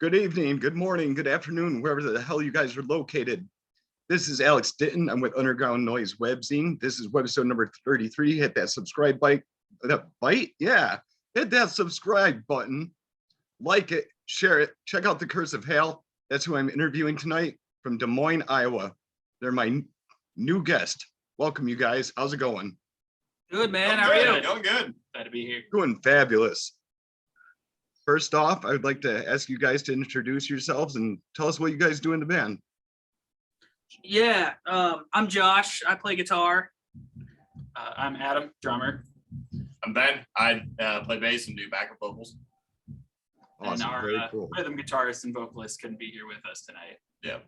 Good evening, good morning, good afternoon, wherever the hell you guys are located. This is Alex Ditton. I'm with Underground Noise Webzine. This is webisode number 33. Hit that subscribe bite. Yeah. Hit that subscribe button. Like it, share it. Check out the Curse of Hale. That's who I'm interviewing tonight from Des Moines, Iowa. They're my new guest. Welcome, you guys. How's it going? Good, man. How are you? Going good. Glad to be here. Doing fabulous. First off, I would like to ask you guys to introduce yourselves and tell us what you guys do in the band. Yeah, I'm Josh. I play guitar. I'm Adam, drummer. I'm Ben. I play bass and do backup vocals. Awesome. And our Very cool. rhythm guitarist and vocalist couldn't be here with us tonight. Yeah.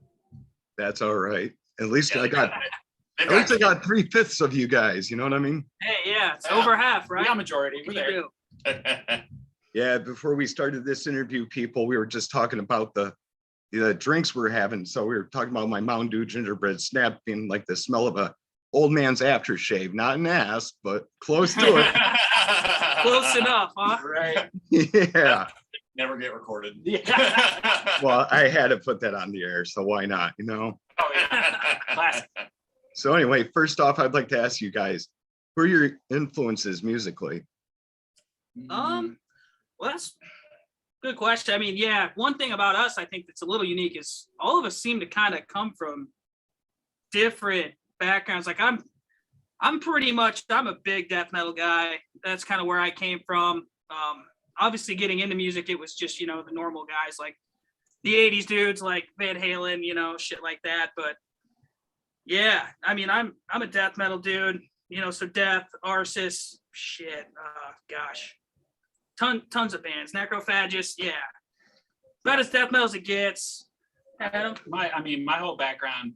That's all right. At least Yeah, I got 3/5 of you guys. You know what I mean? Hey, yeah, it's over half, right? We got majority. What We're do you there. do? Yeah, before we started this interview, people, we were just talking about the drinks we're having. So we were talking about my Mountain Dew gingerbread snap being like the smell of a old man's aftershave, not an ass, but close to it. Close enough, huh? Right. Yeah. Never get recorded. Yeah. Well, I had to put that on the air, so why not, you know? Oh, yeah. Classic. So anyway, first off, I'd like to ask you guys, who are your influences musically? Well, that's a good question. I mean, yeah, one thing about us I think that's a little unique is all of us seem to kind of come from different backgrounds. Like I'm a big death metal guy. That's kind of where I came from. Obviously getting into music, it was just, the normal guys like the 80s dudes like Van Halen, shit like that. But yeah, I mean, I'm a death metal dude, so Death, Arsis, shit, gosh. Tons of bands, Necrophagus, yeah. About as death metal as it gets. Adam? My whole background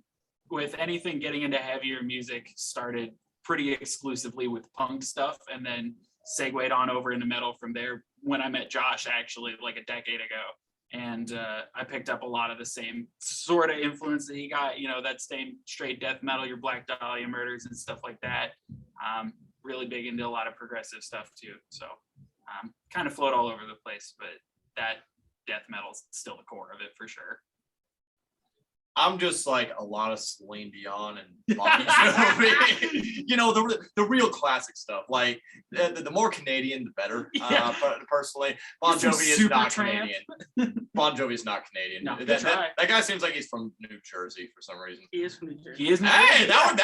with anything getting into heavier music started pretty exclusively with punk stuff and then segued on over into metal from there when I met Josh actually like a decade ago. And I picked up a lot of the same sort of influence that he got, that same straight death metal, your Black Dahlia Murders and stuff like that. Really big into a lot of progressive stuff too. So kind of float all over the place, but that death metal's still the core of it for sure. I'm just like a lot of Celine Dion and Bon Jovi. The real classic stuff. Like the more Canadian, the better. Yeah. But personally, Bon Jovi is not Canadian. Bon Jovi is not Canadian. No, that guy seems like he's from New Jersey for some reason. He is from New Jersey. He is. Hey, that would do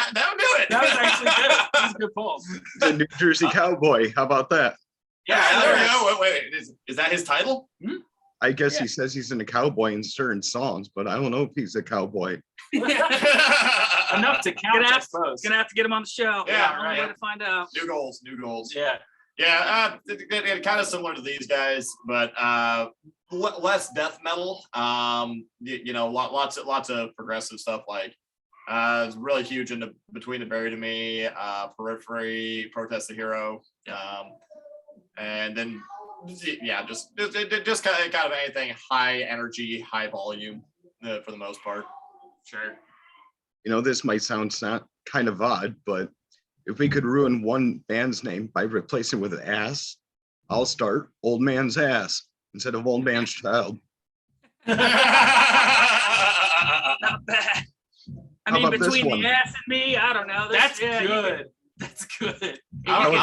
it. That was actually good. That was a good pull. The New Jersey Cowboy. How about that? Yeah, there we go. Wait. Is that his title? I guess he says he's in a cowboy in certain songs, but I don't know if he's a cowboy. Enough to count, I suppose. Gonna have to get him on the show. Yeah, Only right. way to find out. New goals. Yeah. Yeah, kind of similar to these guys, but less death metal. Lots of progressive stuff. Like it's really huge into Between the Buried and Me, Periphery, Protest the Hero, and then just kind of anything high energy, high volume for the most part. Sure. This might sound kind of odd, but if we could ruin one band's name by replacing it with an ass, I'll start Old Man's Ass instead of Old Man's Child. Not bad. I mean, between the ass and me, I don't know. That's good. That's good. I don't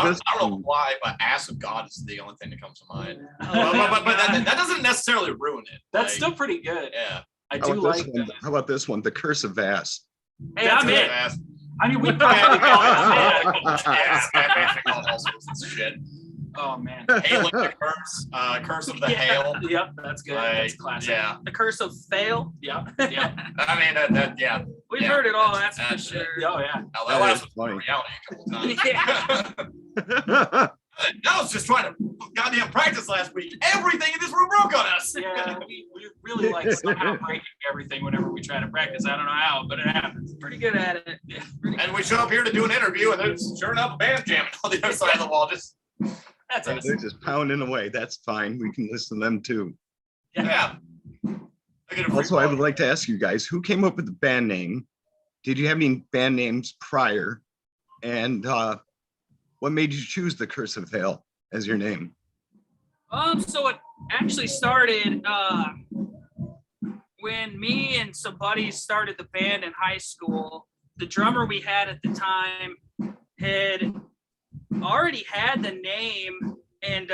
know why, but Ass of God is the only thing that comes to mind. But that doesn't necessarily ruin it. That's still pretty good. Yeah. I do like that. How about this one? The Curse of Ass. Hey, I'm in. I mean, we probably call all sorts of shit. Oh man. Hail the Curse, Curse of the Hail. Yep, that's good. That's classic. Yeah. The Curse of Fail. Yep. I mean, yeah. We've heard it all, that's for sure. Oh yeah. Now, That that is was funny. reality a couple times. I was just trying to goddamn practice last week. Everything in this room broke on us. Yeah, we really like somehow breaking everything whenever we try to practice. I don't know how, but it happens. Pretty good at it. Yeah. And we show up here to do an interview, and there's sure enough a band jamming on the other side of the wall. Just That's They're awesome. just pounding away. That's fine. We can listen to them too. yeah. Also, I would like to ask you guys, who came up with the band name? Did you have any band names prior? And what made you choose the Curse of Hale as your name? So it actually started when me and some buddies started the band in high school, the drummer we had at the time had already had the name and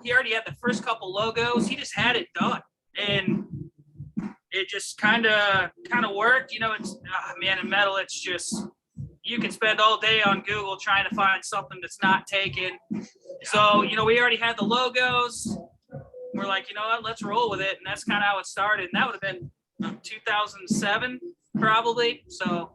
he already had the first couple logos. He just had it done, and it just kind of worked. You know, it's man, in metal, it's just you can spend all day on Google trying to find something that's not taken. So, you know, we already had the logos. We're like, you know what, let's roll with it. And that's kind of how it started. And that would have been 2007, probably. So,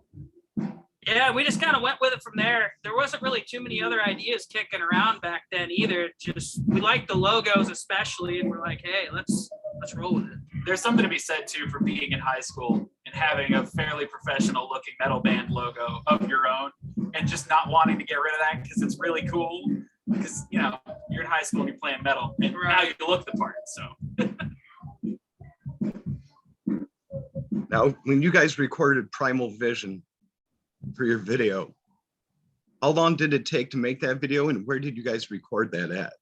yeah, we just kind of went with it from there. There wasn't really too many other ideas kicking around back then either. Just, we liked the logos especially. And we're like, hey, let's roll with it. There's something to be said too for being in high school and having a fairly professional looking metal band logo of your own and just not wanting to get rid of that because it's really cool. Because, you know, you're in high school and you're playing metal and now you look the part. So Now, when you guys recorded Primal Vision for your video, how long did it take to make that video, and where did you guys record that at?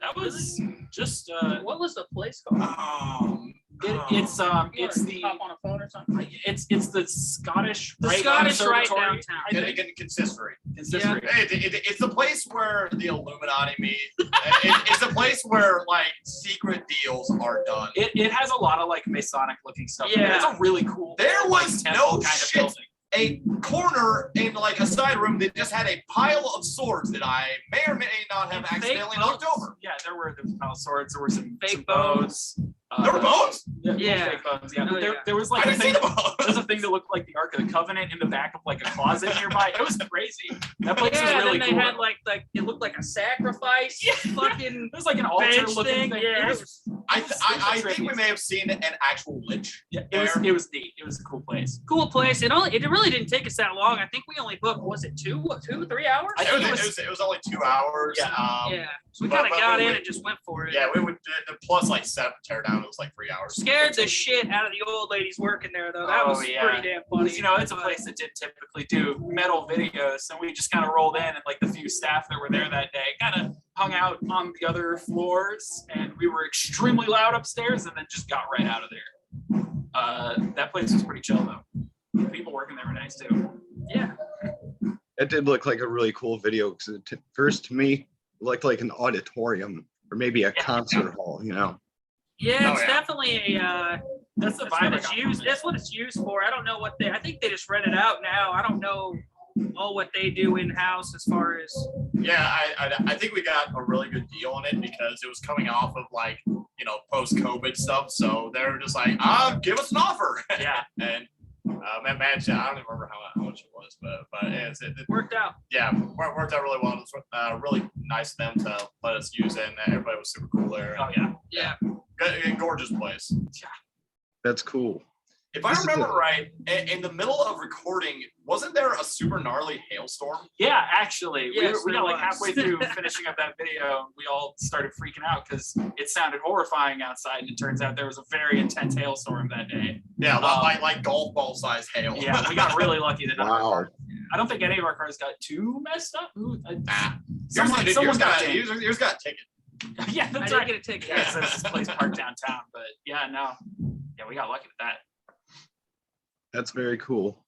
that was just What was the place called? it's the Hop on a phone or something. it's the Scottish Scottish right Observatory, downtown. I think. Consistory. Consistory. It's the place where the Illuminati meet. It's a place where like secret deals are done. It has a lot of like Masonic looking stuff. Yeah. It's a really cool. There like, was temple no kind of shit. building. A corner in like a side room that just had a pile of swords that I may or may not have And fake accidentally knocked bones. over. Yeah, there were swords. There were some Fake bones. There were bones. Yeah. Fake bones. Yeah, Oh, but yeah. there was I like a didn't see thing. the bones. There was a thing that looked like the Ark of the Covenant in the back of like a closet nearby. It was crazy. That place was Yeah, really then cool. they had like it looked like a sacrifice. Fucking It was like an altar bench looking thing. thing. Yeah, It was, I think we may have seen an actual lich. yeah, there. it was neat. It was a cool place. cool place. It really didn't take us that long. I think we only booked, was it 3 hours? I think It was only 2 hours. Yeah. Yeah. So we but- kind of but got we- in and just went for it. Yeah, we would plus like 7 tear down. It was like 3 hours. Scared the shit out of the old ladies working there though. That Oh, was yeah. pretty damn funny. You know, it's a place that did typically do metal videos, and we just kind of rolled in, and like the few staff that were there that day kind of hung out on the other floors, and we were extremely loud upstairs, and then just got right out of there. That place was pretty chill though. The people working there were nice too. Yeah. It did look like a really cool video because first to me, it looked like an auditorium or maybe a concert hall, you know? Yeah, Oh, it's yeah. definitely That's the that's vibe. what I it's got used. from it. That's what it's used for. I don't know I think they just rent it out now. I don't know what they do in house as far as Yeah, I think we got a really good deal on it because it was coming off of like, you know, post-COVID stuff. So they were just like, give us an offer. Yeah. And man, I don't even remember how much it was, but it worked out. yeah, worked out really well. It was really nice of them to let us use it, and everybody was super cool there. Oh yeah. Yeah. Good, gorgeous place. That's cool. If I This is remember a- right, in the middle of recording, wasn't there a super gnarly hailstorm? Yeah, actually, Yes, we there got like was. halfway through finishing up that video, and we all started freaking out because it sounded horrifying outside, and it turns out there was a very intense hailstorm that day. Yeah, Wow. like golf ball size hail. Yeah, we got really lucky that none of our Wow. cars- I don't think any of our cars got too messed up. Ooh, Nah. someone Yours got got dinged. yours got a ticket. Yeah, I that's did right. get a ticket. Yeah, so it's this place parked downtown, but yeah, no, yeah, we got lucky with that. That's very cool.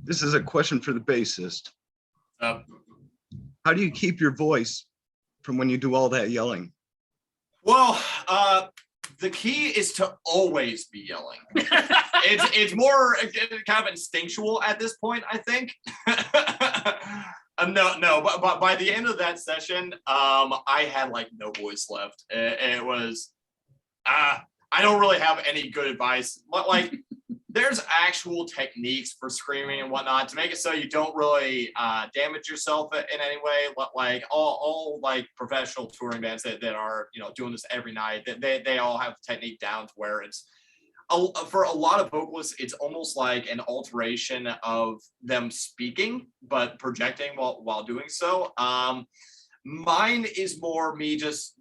This is a question for the bassist. Uh, How do you keep your voice from when you do all that yelling? well, the key is to always be yelling. It's more kind of instinctual at this point, I think. No, but by the end of that session, I had like no voice left. It was, I don't really have any good advice. But like, there's actual techniques for screaming and whatnot to make it so you don't really damage yourself in any way. Like all like professional touring bands that are, you know, doing this every night, they all have the technique down to where it's, for a lot of vocalists, it's almost like an alteration of them speaking, but projecting while doing so. Mine is more me just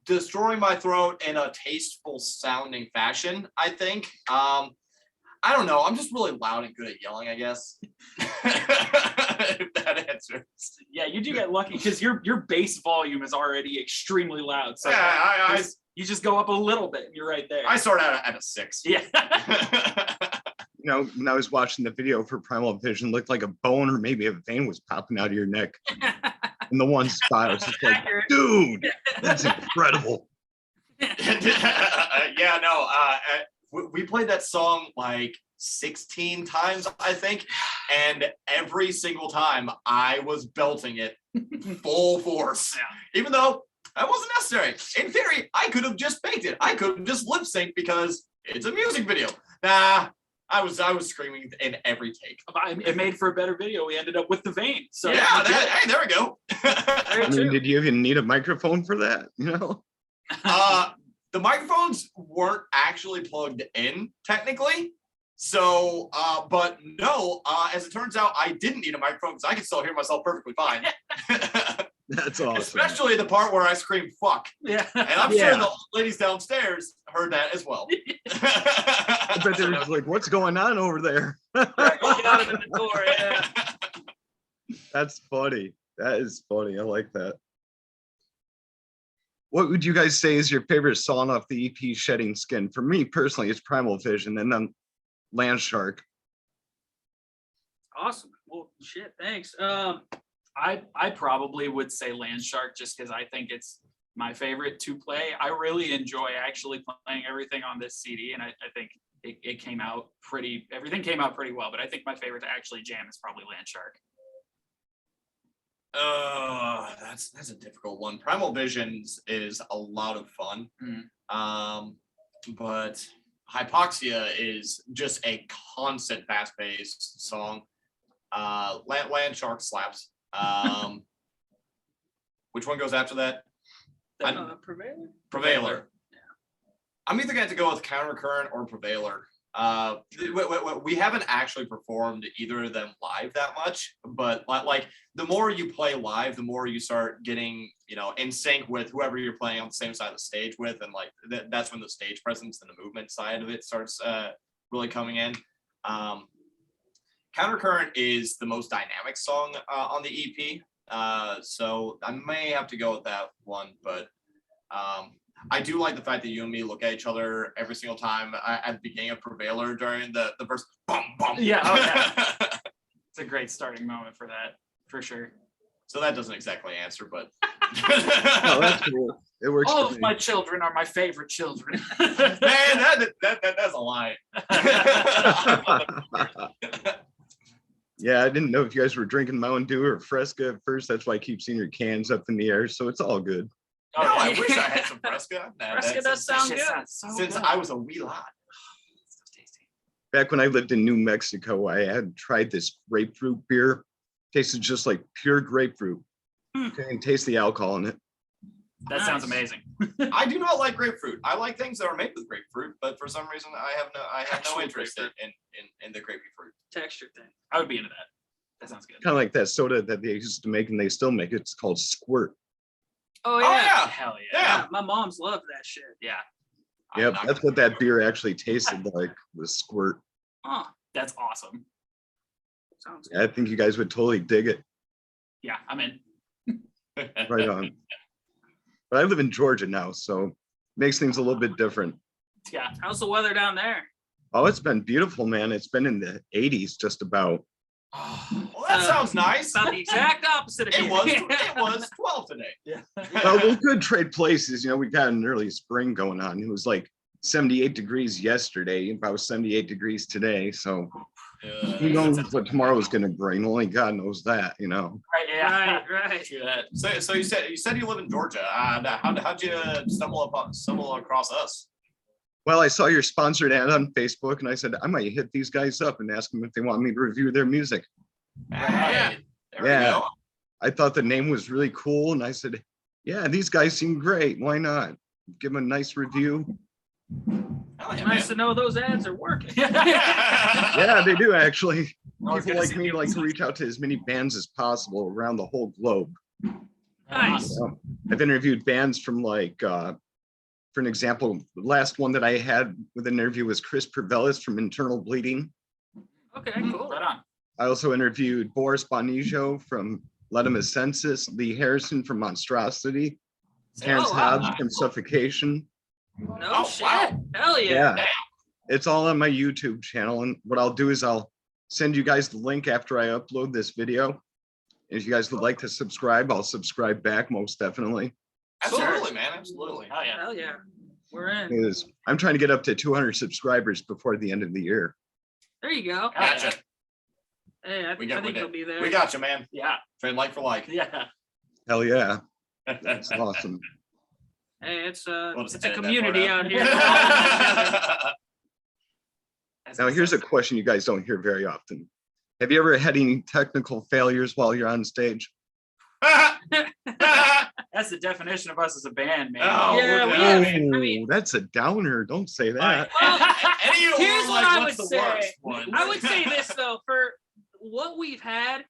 destroying my throat in a tasteful sounding fashion, I think. I don't know. I'm just really loud and good at yelling, I guess. If that answers. Yeah, you do get lucky because your bass volume is already extremely loud. So Yeah, You just go up a little bit and you're right there. I started out at a 6. Yeah. You know, when I was watching the video for Primal Vision, it looked like a bone or maybe a vein was popping out of your neck. In the one spot, I was just like, Accurate. dude, that's incredible. Yeah, no. We played that song like 16 times, I think, and every single time I was belting it full force, even though that wasn't necessary. In theory, I could have just faked it. I could have just lip synced because it's a music video. Nah, I was screaming in every take. It made for a better video. We ended up with the vein. So Yeah, hey, there we go. I mean, did you even need a microphone for that? You know? The microphones weren't actually plugged in technically. So, but no, as it turns out, I didn't need a microphone because I could still hear myself perfectly fine. That's awesome. Especially the part where I scream "fuck," Yeah. and I'm sure the ladies downstairs heard that as well. I bet they were just like, what's going on over there? Get out of the door. Yeah. That's funny. That is funny. I like that. What would you guys say is your favorite song off the EP Shedding Skin? For me personally, it's Primal Vision and then Land Shark. Awesome. Well, shit. Thanks. I probably would say Land Shark just because I think it's my favorite to play. I really enjoy actually playing everything on this CD, and I think it came out everything came out pretty well, but I think my favorite to actually jam is probably Land Shark. That's a difficult one. Primal Visions is a lot of fun. But Hypoxia is just a constant fast-paced song. Land Shark slaps. Which one goes after that? Prevailer. Prevailer. Yeah. I'm either going to go with Countercurrent or Prevailer. We haven't actually performed either of them live that much, but like the more you play live, the more you start getting, in sync with whoever you're playing on the same side of the stage with, and like that's when the stage presence and the movement side of it starts really coming in. Countercurrent is the most dynamic song on the EP, so I may have to go with that one, but I do like the fact that you and me look at each other every single time at the beginning of Prevailer during the verse. Bum, bum. Yeah, oh, yeah. It's a great starting moment for that, for sure. So that doesn't exactly answer, but Oh, that's cool. It works. All for of me. my children are my favorite children. man, that's a lie. Yeah, I didn't know if you guys were drinking Mountain Dew or Fresca at first. That's why I keep seeing your cans up in the air. So it's all good. Oh, No, I yeah. wish I had some Fresca. Fresca does sound That good. shit sounds so Since good. I was a wee lad. So tasty. Back when I lived in New Mexico, I had tried this grapefruit beer. Tasted just like pure grapefruit. Couldn't taste the alcohol in it. That sounds Nice. amazing. I do not like grapefruit. I like things that are made with grapefruit, but for some reason I have no Actual interest grapefruit. in the grapefruit. Texture thing. I would be into that. That sounds good. Kind of like that soda that they used to make and they still make it. It's called Squirt. Oh Oh yeah. yeah. Hell yeah. Yeah. My mom's loved that shit. Yeah. I'm Yep, not that's gonna what that do it. beer actually tasted like, was Squirt. Huh. That's awesome. Sounds good. I think you guys would totally dig it. Yeah, I'm in. Right on. But I live in Georgia now, so makes things a little bit different. Yeah. How's the weather down there? Oh, it's been beautiful, man. It's been in the 80s just about. Well, that sounds nice. About the exact opposite of It you. was 12 today. Yeah. Well, we could trade places. We got an early spring going on. It was like 78 degrees yesterday, about 78 degrees today. So who knows what tomorrow is going to bring? Only God knows that, Right, yeah. Right. True that. So you said you live in Georgia. How'd you stumble across us? Well, I saw your sponsored ad on Facebook and I said, I might hit these guys up and ask them if they want me to review their music. Hey, there Yeah. we go. I thought the name was really cool. And I said, yeah, these guys seem great. Why not? Give them a nice review. Hell yeah, Nice to know those ads are working. Yeah, they do actually. I was People gonna like say me people like to sound- reach out to as many bands as possible around the whole globe. Nice. I've interviewed bands from like, for an example, the last one that I had with an interview was Chris Pervelis from Internal Bleeding. Okay, cool. Right on. I also interviewed Boris Bonijo from Letimus Census, Lee Harrison from Monstrosity, Terrence Oh, wow. Hobbs from Suffocation, No Oh, shit. wow. Hell yeah. Yeah. It's all on my YouTube channel. And what I'll do is I'll send you guys the link after I upload this video. If you guys would like to subscribe, I'll subscribe back most definitely. Absolutely, man. Absolutely. Oh yeah. Hell yeah. We're in. Because I'm trying to get up to 200 subscribers before the end of the year. There you go. Gotcha. Hey, I think he'll be there. We got you, man. Yeah. Trade like for like. Yeah. Hell yeah. That's awesome. Hey, it's We'll just it's a edit that community part out here. We're all in together. Now, here's a question you guys don't hear very often. Have you ever had any technical failures while you're on stage? That's the definition of us as a band, man. Oh, Yeah, we yeah. have. Oh, I mean, that's a downer. Don't say that. well, Any of you here's were what like, I what's would the say. worst one? I would say this though, for what we've had,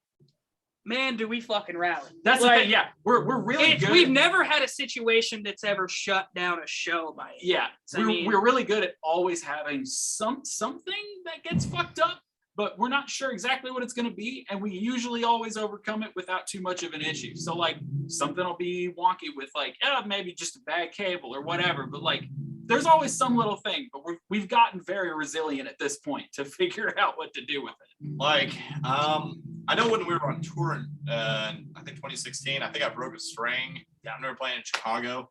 man, do we fucking rally? That's the Like, thing. Yeah, we're really good. We've never had a situation that's ever shut down a show by it. Yeah, I mean- we're really good at always having something that gets fucked up, but we're not sure exactly what it's going to be, and we usually always overcome it without too much of an issue. So like something will be wonky with like maybe just a bad cable or whatever, but like there's always some little thing. But we've gotten very resilient at this point to figure out what to do with it. Like, I know when we were on tour in, I think 2016, I think I broke a string. Yeah, I remember playing in Chicago.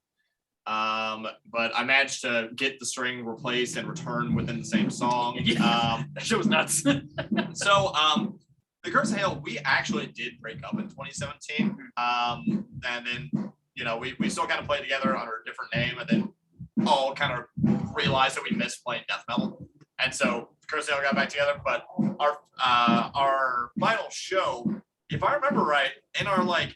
But I managed to get the string replaced and return within the same song. That shit was nuts. So, the Curse of Hail, we actually did break up in 2017. And then, you know, we still kind of played together under a different name, and then all kind of realized that we missed playing death metal. And so Curse of Hail got back together, but our final show, if I remember right, in our like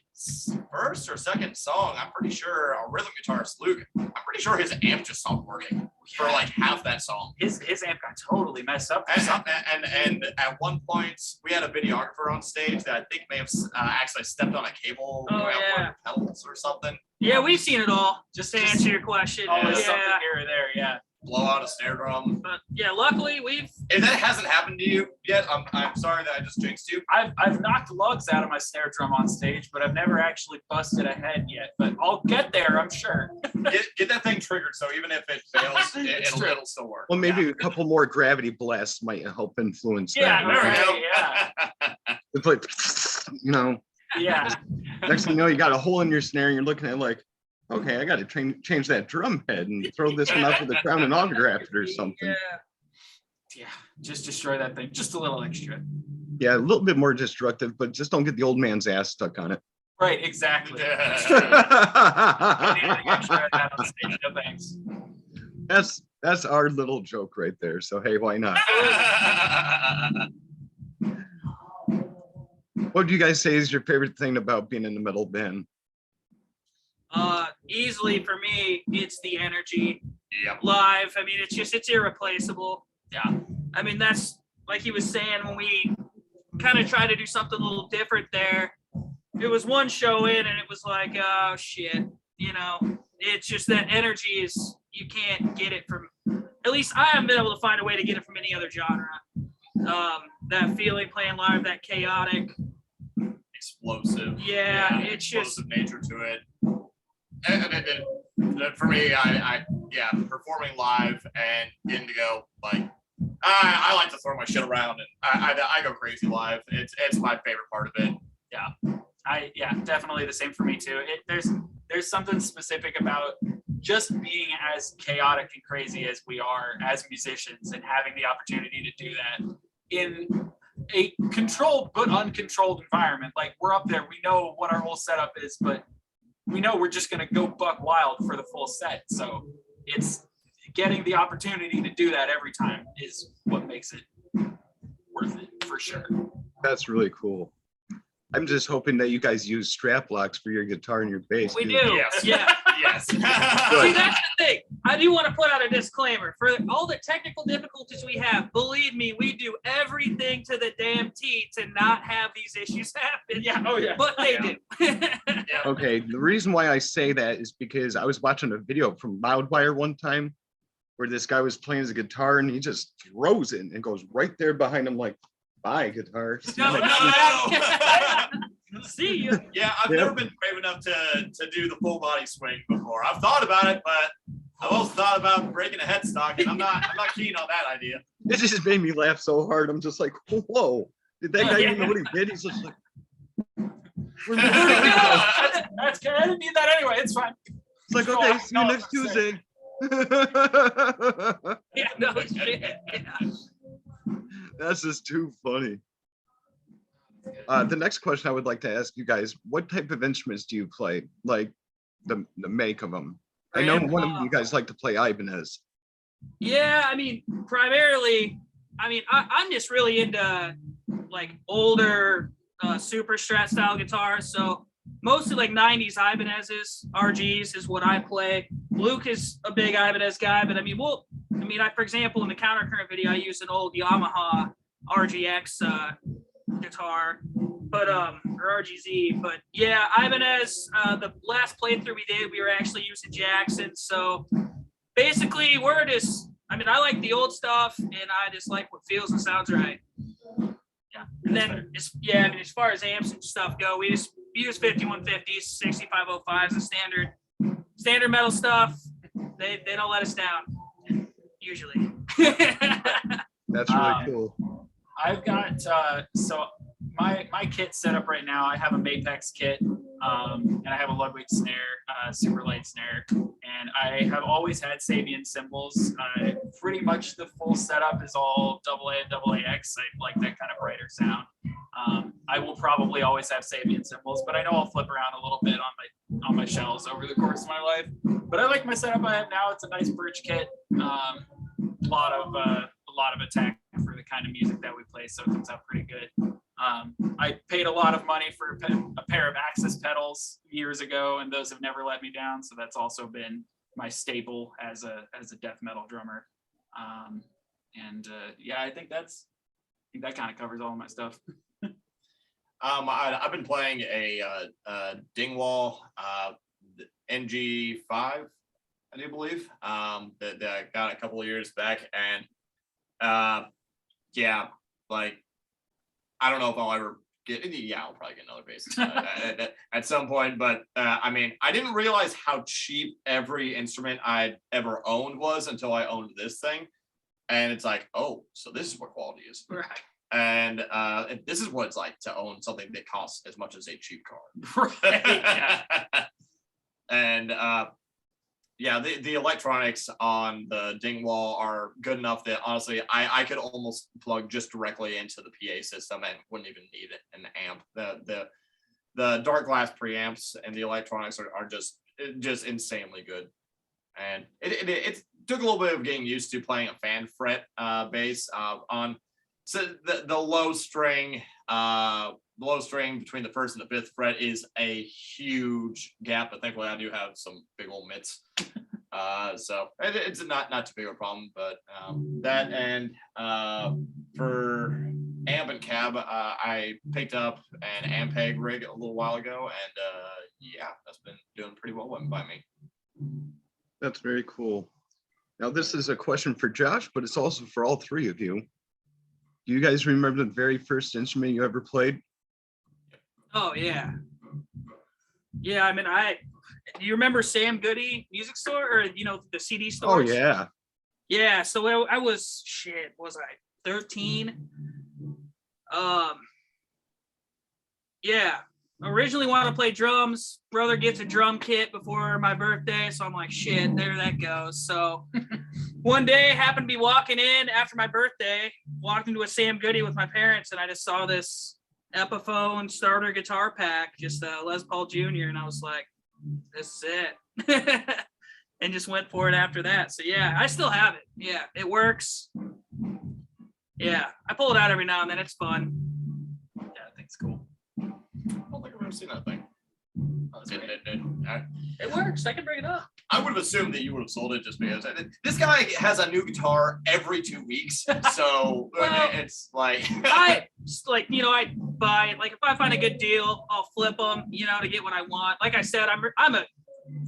first or second song, I'm pretty sure our rhythm guitarist Luke, I'm pretty sure his amp just stopped working for like half that song. His amp got totally messed up. And at one point we had a videographer on stage that I think may have actually stepped on a cable Oh, one yeah. of the pedals or something. Yeah, we've seen it all. Just to answer your question. Always Yeah. something here or there. Yeah. Blow out a snare drum. But yeah, luckily we've If that hasn't happened to you yet, I'm sorry that I just jinxed you. I've knocked lugs out of my snare drum on stage, but I've never actually busted a head yet. But I'll get there, I'm sure. Get that thing triggered, so even if it fails, It's true. it'll still work. Well, maybe a couple more gravity blasts might help influence Yeah, that. there we right? go. Yeah. It's like, you know, Yeah. next thing you know, you got a hole in your snare and you're looking at like, okay, I got to change that drum head and throw this one out with the crown and autograph it or something. yeah. Yeah. Just destroy that thing. Just a little extra. Yeah, a little bit more destructive, but just don't get the old man's ass stuck on it. Right. Exactly. that's Anything extra than that on stage, no thanks. our little joke right there. So hey, why not? What do you guys say is your favorite thing about being in the metal band? Easily for me, it's the energy Yep. live. I mean, it's irreplaceable. Yeah. I mean, that's like he was saying when we kind of tried to do something a little different there. It was one show in and it was like, oh shit, you know, it's just that energy is, you can't get it from, at least I haven't been able to find a way to get it from any other genre. That feeling playing live, that chaotic. Explosive. Yeah, it's just, explosive nature to it. And for me, I performing live and getting to go like I like to throw my shit around and I go crazy live. It's my favorite part of it. Yeah, definitely the same for me too. There's something specific about just being as chaotic and crazy as we are as musicians and having the opportunity to do that in a controlled but uncontrolled environment. Like we're up there, we know what our whole setup is, but we know we're just gonna go buck wild for the full set. So it's getting the opportunity to do that every time is what makes it worth it for sure. That's really cool. I'm just hoping that you guys use strap locks for your guitar and your bass. we too. do. Yes. Yeah. Yes. See, that's the thing. I do want to put out a disclaimer for all the technical difficulties we have. Believe me, we do everything to the damn T to not have these issues happen. Yeah. Oh yeah. But they do. Okay, the reason why I say that is because I was watching a video from Loudwire one time where this guy was playing his guitar and he just throws it and goes right there behind him like, bye, guitar. No. See you. Yeah, I've never been brave enough to do the full body swing before. I've thought about it, but I've also thought about breaking a headstock, and I'm not keen on that idea. It just made me laugh so hard. I'm just like, whoa, did that guy even know what he did? He's just like, where'd the There we heck go. go? That's good. I didn't need that anyway. It's fine. It's like, No, okay, see you no, next sorry. Tuesday. Yeah, no shit. Yeah. That's just too funny. The next question I would like to ask you guys, what type of instruments do you play? Like the make of them? I know one of you guys like to play Ibanez. Yeah, I mean, primarily, I'm just really into like older super strat style guitars. So mostly like 90s Ibanez's, RGs is what I play. Luke is a big Ibanez guy, but for example, in the Countercurrent video, I used an old Yamaha RGX guitar, but or RGZ. But yeah, Ibanez. The last playthrough we did, we were actually using Jackson. So basically, we're just. I like the old stuff, and I just like what feels and sounds right. Yeah, and then as far as amps and stuff go, we just use 5150s, 6505s, and standard metal stuff. They don't let us down usually. That's really cool. I've got so my kit set up right now. I have a Mapex kit, and I have a Ludwig snare, super light snare, and I have always had Sabian cymbals. Pretty much the full setup is all AA and AAX. I like that kind of brighter sound. I will probably always have Sabian cymbals, but I know I'll flip around a little bit on my shells over the course of my life. But I like my setup I have now. It's a nice birch kit. A lot of attack for the kind of music that we play, so it comes out pretty good. I paid a lot of money for a pair of Axis pedals years ago, and those have never let me down. So that's also been my staple as a death metal drummer. I think that kind of covers all of my stuff. I've been playing a Dingwall NG5, I do believe, that I got a couple of years back, and I don't know if I'll ever get. Yeah, I'll probably get another bass at some point. But I didn't realize how cheap every instrument I'd ever owned was until I owned this thing, and it's like, oh, so this is what quality is. Right. And this is what it's like to own something that costs as much as a cheap car. Right. Yeah. And the electronics on the Dingwall are good enough that honestly, I could almost plug just directly into the PA system and wouldn't even need an amp. The dark glass preamps and the electronics are just insanely good. And it took a little bit of getting used to playing a fan fret bass on. So the low string between the first and the fifth fret is a huge gap, but thankfully I do have some big old mitts. So it's not too big of a problem, but that, and for amp and cab, I picked up an Ampeg rig a little while ago, and that's been doing pretty well by me. That's very cool. Now this is a question for Josh, but it's also for all three of you. Do you guys remember the very first instrument you ever played? Oh yeah. Yeah, do you remember Sam Goody Music Store, or the CD store? Oh yeah. Yeah, so I was 13? Originally wanted to play drums. Brother gets a drum kit before my birthday, so I'm like, shit, there that goes. So one day, I happened to be walking in after my birthday, walked into a Sam Goody with my parents, and I just saw this Epiphone starter guitar pack, just a Les Paul Jr., and I was like, this is it. And just went for it after that. So yeah, I still have it. Yeah, it works. Yeah, I pull it out every now and then. It's fun. Yeah, I think it's cool. I don't think I've ever seen that thing. Oh, that's great. It works. I can bring it up. I would have assumed that you would have sold it just because this guy has a new guitar every 2 weeks. So Well, it's like I buy it. Like if I find a good deal, I'll flip them, to get what I want. Like I said, I'm a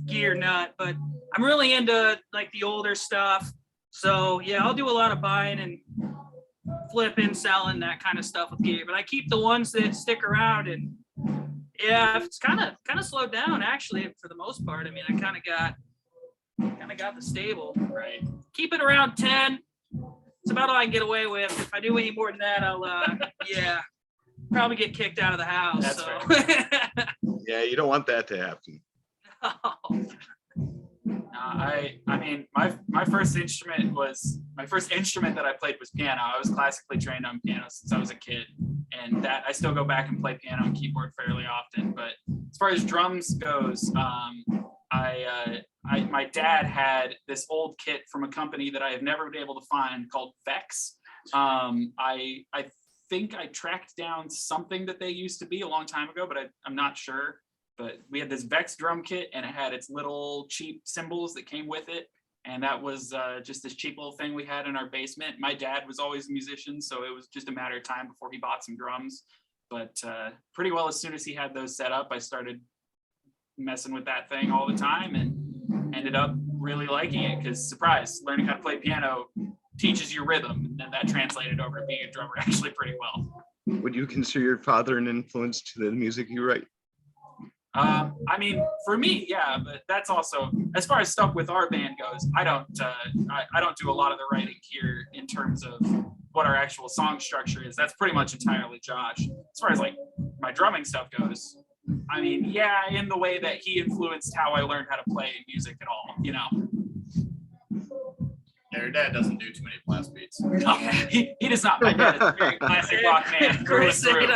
gear nut, but I'm really into like the older stuff. So yeah, I'll do a lot of buying and flipping, selling, that kind of stuff with gear. But I keep the ones that stick around, and yeah, it's kind of slowed down actually for the most part. I kind of got kind of got the stable. Right. Keep it around 10. It's about all I can get away with. If I do any more than that, I'll probably get kicked out of the house. That's so. Yeah, you don't want that to happen. I mean, my first instrument that I played was piano. I was classically trained on piano since I was a kid, and that I still go back and play piano and keyboard fairly often. But as far as drums goes, my dad had this old kit from a company that I have never been able to find called Vex. I think I tracked down something that they used to be a long time ago, but I'm not sure. But we had this Vex drum kit, and it had its little cheap cymbals that came with it. And that was just this cheap little thing we had in our basement. My dad was always a musician, so it was just a matter of time before he bought some drums. But pretty well, as soon as he had those set up, I started messing with that thing all the time and ended up really liking it because, surprise, learning how to play piano teaches you rhythm. And then that translated over to being a drummer actually pretty well. Would you consider your father an influence to the music you write? I mean, for me, yeah, but that's also, as far as stuff with our band goes, I don't do a lot of the writing here in terms of what our actual song structure is. That's pretty much entirely Josh. As far as like my drumming stuff goes, I mean, yeah, in the way that he influenced how I learned how to play music at all, you know. Yeah, your dad doesn't do too many blast beats. No, he does not. My dad is a very classic rock man through and through.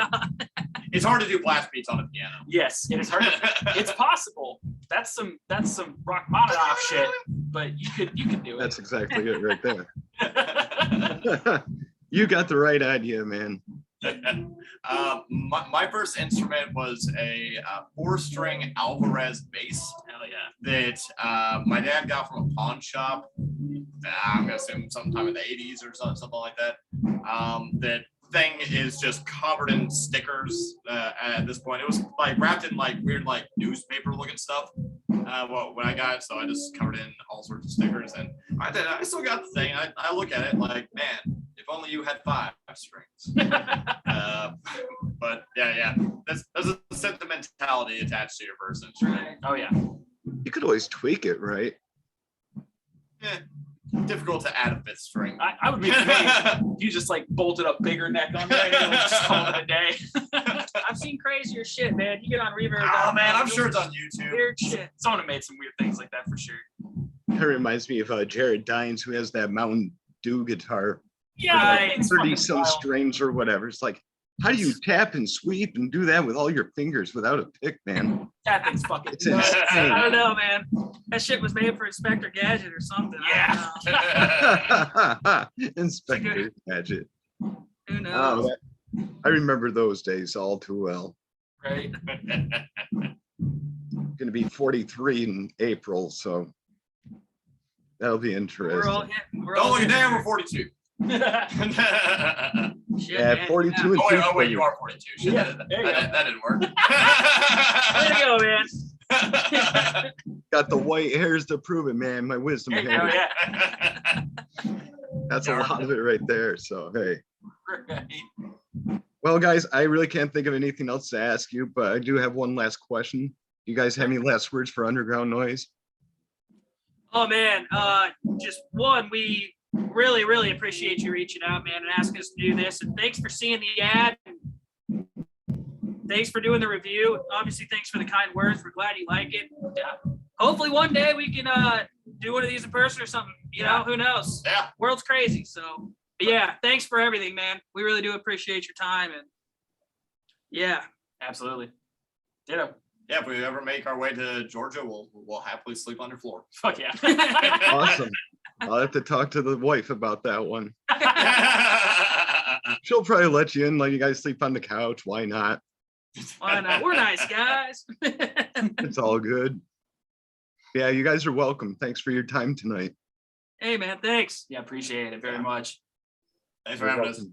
It's hard to do blast beats on a piano. Yes, it is hard. It's possible. That's some Rachmaninoff shit, but you could do it. That's exactly it right there. You got the right idea, man. My first instrument was a 4-string Alvarez bass. Hell yeah. That my dad got from a pawn shop. I'm gonna assume sometime in the 80s or something like that. That thing is just covered in stickers at this point. It was like wrapped in like weird like newspaper looking stuff. When I got it, so I just covered it in all sorts of stickers, and I still got the thing. I look at it like, man, if only you had 5 strings. But yeah, there's a sentimentality attached to your first instrument. Oh yeah. You could always tweak it, right? Yeah. Difficult to add a 5th string. I would be amazed. You just like bolted a bigger neck on there and just call it a day. I've seen crazier shit, man. You get on Reverb. Oh man, I'm sure it's on YouTube. Weird shit. Someone have made some weird things like that for sure. That reminds me of Jared Dines, who has that Mountain Dew guitar. Yeah, Like 30 some strings or whatever. It's like, how do you tap and sweep and do that with all your fingers without a pick, man? That thing's fucking It's insane. I don't know, man. That shit was made for Inspector Gadget or something. Yeah. Inspector Gadget. Who knows? I remember those days all too well. Right. Going to be 43 in April, so that'll be interesting. We're all hitting. Don't look at damn, we're 42. Shit, Yeah, man. 42 and Oh wait, you are 42. Shit, Yeah, that there you that didn't work. Way to go, man. Got the white hairs to prove it, man. My wisdom Oh hairs. yeah. That's a lot of it right there. So, hey. Right. Well, guys, I really can't think of anything else to ask you, but I do have one last question. You guys have any last words for Underground Noise? Oh man, just one. We really appreciate you reaching out, man, and asking us to do this. And thanks for seeing the ad. Thanks for doing the review. Obviously, thanks for the kind words. We're glad you like it. Yeah. Hopefully, one day we can do one of these in person or something. You know, who knows? Yeah. World's crazy. So, but yeah, thanks for everything, man. We really do appreciate your time. And yeah, Absolutely. Ditto. Yeah, if we ever make our way to Georgia, we'll happily sleep on your floor. Fuck yeah. Awesome. I'll have to talk to the wife about that one. She'll probably let you in, let you guys sleep on the couch. Why not? why not? We're nice guys. It's all good. Yeah, you guys are welcome. Thanks for your time tonight. Hey, man, thanks. Yeah, appreciate it very much. Thanks for having us.